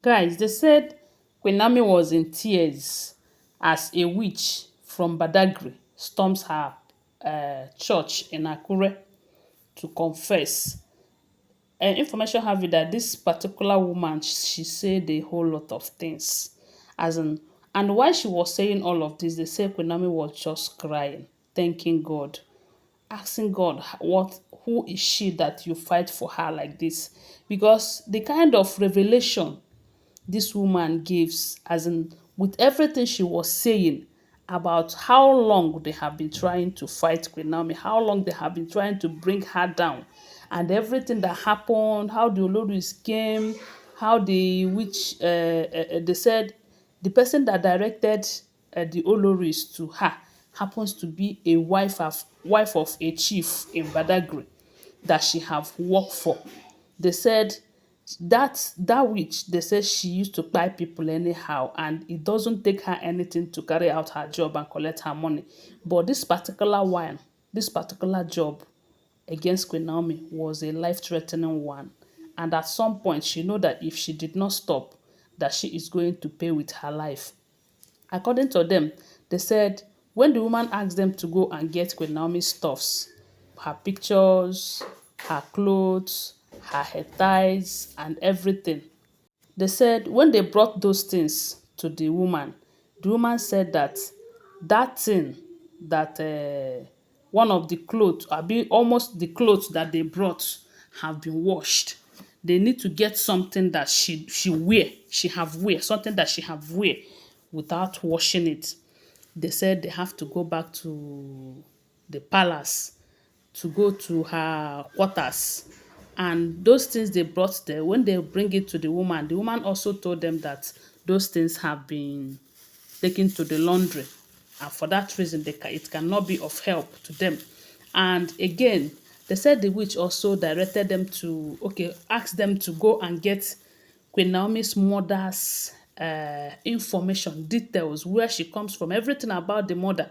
Guys, they said Queen Naomi was in tears as a witch from Badagry storms her church in Akure to confess. Information have it that this particular woman, she said a whole lot of things. As in, and while she was saying all of this, they said Queen Naomi was just crying, thanking God, asking God, who is she that you fight for her like this? Because the kind of revelation this woman gives, as in with everything she was saying about how long they have been trying to fight Queen Naomi, how long they have been trying to bring her down, and everything that happened, how the Olories came, how the witch, they said the person that directed the Olories to her happens to be a wife of a chief in Badagry that she have worked for. They said that witch, they said she used to buy people anyhow, and it doesn't take her anything to carry out her job and collect her money. But this particular one, this particular job against Queen Naomi was a life-threatening one. And at some point, she know that if she did not stop, that she is going to pay with her life. According to them, they said when the woman asked them to go and get Queen Naomi's stuffs, her pictures, her clothes, her hair ties, and everything, they said when they brought those things to the woman said that that thing that one of the clothes, be almost the clothes that they brought have been washed. They need to get something that she have wear, something that she have wear without washing it. They said they have to go back to the palace to go to her quarters. And those things they brought there, when they bring it to the woman also told them that those things have been taken to the laundry. And for that reason, it cannot be of help to them. And again, they said the witch also directed them to, okay, asked them to go and get Queen Naomi's mother's information, details, where she comes from, everything about the mother,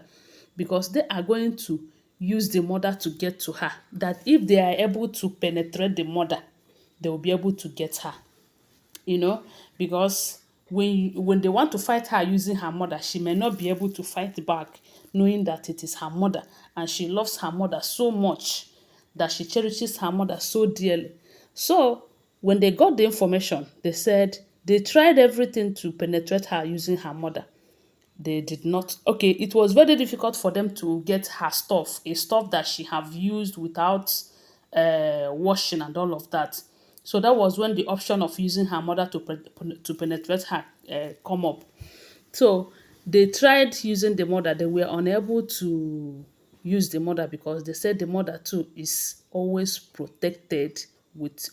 because they are going to use the mother to get to her. That if they are able to penetrate the mother, they will be able to get her. You know, because when they want to fight her using her mother, she may not be able to fight back, knowing that it is her mother, and she loves her mother so much that she cherishes her mother so dearly. So when they got the information, they said they tried everything to penetrate her using her mother. They did not. Okay, it was very difficult for them to get her stuff, a stuff that she have used without washing and all of that. So that was when the option of using her mother to penetrate her come up. So they tried using the mother. They were unable to use the mother because they said the mother too is always protected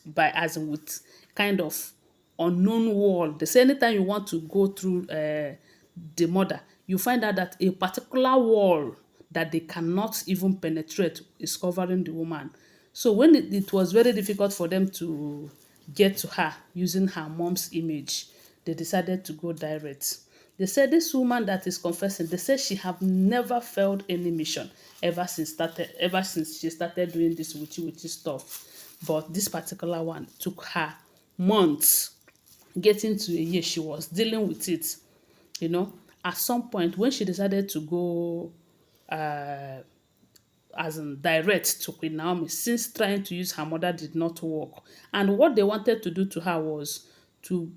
by as in with kind of unknown wall. They say anytime you want to go through the mother, you find out that a particular wall that they cannot even penetrate is covering the woman. So when it was very difficult for them to get to her using her mom's image, they decided to go direct. They said this woman that is confessing, they said she have never failed any mission ever since she started doing this witchy stuff. But this particular one took her months, getting to a year she was dealing with it. You know, at some point when she decided to go uh as in direct to Queen Naomi, since trying to use her mother did not work. And what they wanted to do to her was to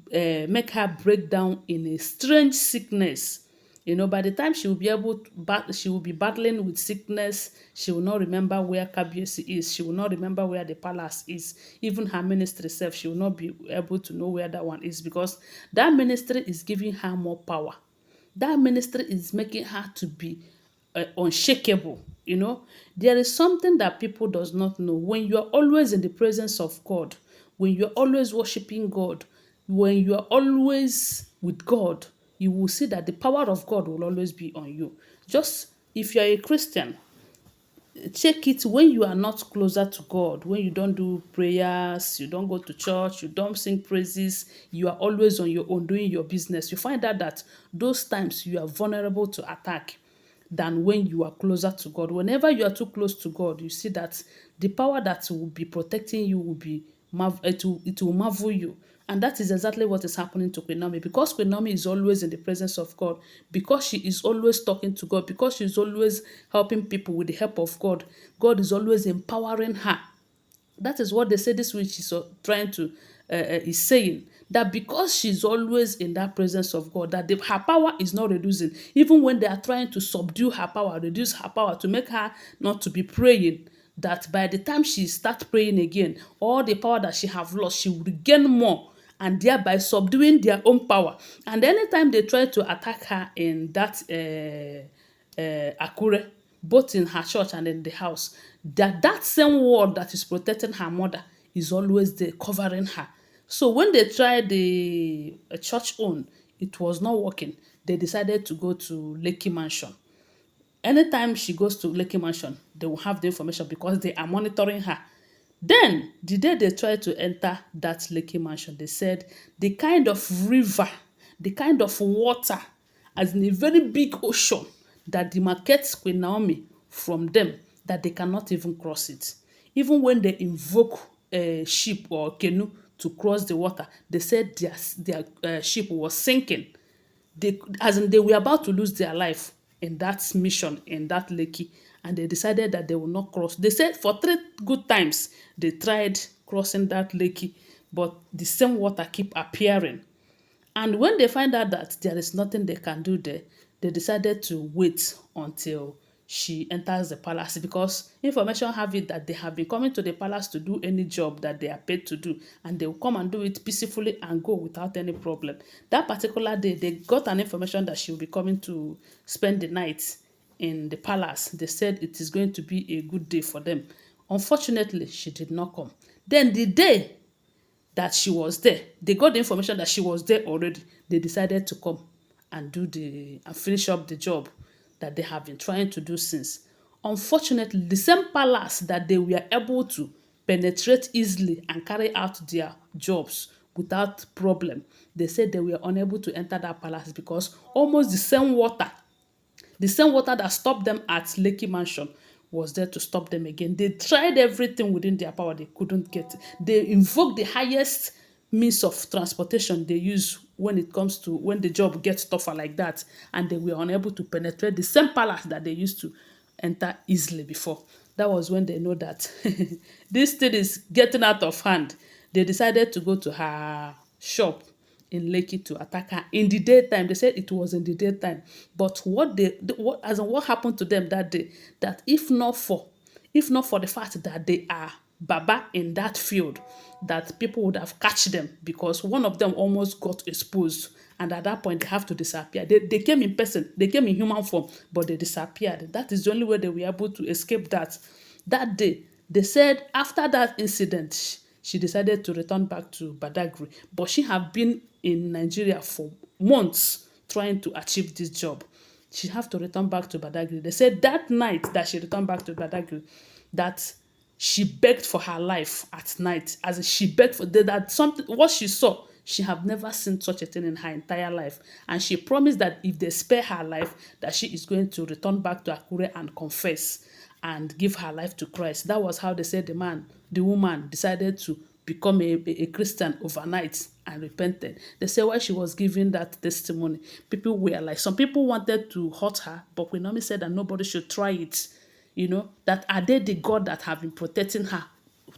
make her break down in a strange sickness. You know, by the time she will be able to she will be battling with sickness. She will not remember where Kabiyesi is. She will not remember where the palace is. Even her ministry self, she will not be able to know where that one is, because that ministry is giving her more power. That ministry is making her to be unshakable. You know, there is something that people does not know. When you are always in the presence of God, when you are always worshiping God, when you are always with God, you will see that the power of God will always be on you. Just if you are a Christian, check it when you are not closer to God, when you don't do prayers, you don't go to church, you don't sing praises, you are always on your own doing your business. You find out that those times you are vulnerable to attack than when you are closer to God. Whenever you are too close to God, you see that the power that will be protecting you will be it will marvel you. And that is exactly what is happening to Queen Naomi. Because Queen Naomi is always in the presence of God, because she is always talking to God, because she is always helping people with the help of God, God is always empowering her. That is what they say this witch is trying to is saying, that because she's always in that presence of God, that her power is not reducing. Even when they are trying to subdue her power, reduce her power, to make her not to be praying, that by the time she starts praying again, all the power that she have lost, she will regain more, and thereby subduing their own power. And anytime they try to attack her in that Akure, both in her church and in the house, that same word that is protecting her mother is always there covering her. So when they tried the church own, it was not working. They decided to go to Lekki Mansion. Anytime she goes to Lekki Mansion, they will have the information because they are monitoring her. Then, the day they tried to enter that Lekki Mansion, they said the kind of river, the kind of water, as in a very big ocean, that demarcates Queen Naomi from them, that they cannot even cross it. Even when they invoke a ship or canoe to cross the water, they said their ship was sinking. As in they were about to lose their life in that mission in that lake, and they decided that they will not cross. They said for 3 good times they tried crossing that lake, but the same water keep appearing. And when they find out that there is nothing they can do there, they decided to wait until she enters the palace, because information have it that they have been coming to the palace to do any job that they are paid to do, and they will come and do it peacefully and go without any problem. That particular day, they got an information that she will be coming to spend the night in the palace. They said it is going to be a good day for them. Unfortunately, she did not come. Then the day that she was there, they got the information that she was there already. They decided to come and finish up the job that they have been trying to do since. Unfortunately, the same palace that they were able to penetrate easily and carry out their jobs without problem, they said they were unable to enter that palace because almost the same water that stopped them at Lekki Mansion was there to stop them again. They tried everything within their power, they couldn't get it. They invoked the highest means of transportation they use when it comes to when the job gets tougher like that, and they were unable to penetrate the same palace that they used to enter easily before. That was when they know that this thing is getting out of hand. They decided to go to her shop in Lekki to attack her in the daytime. They said it was in the daytime. But what happened to them that day? That if not for the fact that they are Baba in that field, that people would have catch them, because one of them almost got exposed, and at that point they have to disappear. They came in person, they came in human form, but they disappeared. That is the only way they were able to escape that day. They said after that incident, she decided to return back to Badagry, but she have been in Nigeria for months trying to achieve this job. She have to return back to Badagry. They said that night that she returned back to Badagry, that she begged for her life at night. As in she begged for that something, what she saw, she have never seen such a thing in her entire life. And she promised that if they spare her life, that she is going to return back to Akure and confess and give her life to Christ. That was how they said the woman decided to become a Christian overnight and repented. They say while she was giving that testimony, people were like, some people wanted to hurt her, but Queen Naomi said that nobody should try it. That are they the God that have been protecting her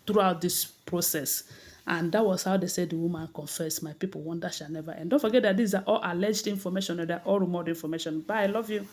throughout this process? And that was how they said the woman confessed. My people, wonder shall never end. Don't forget that these are all alleged information, or they're all rumored information. Bye, I love you.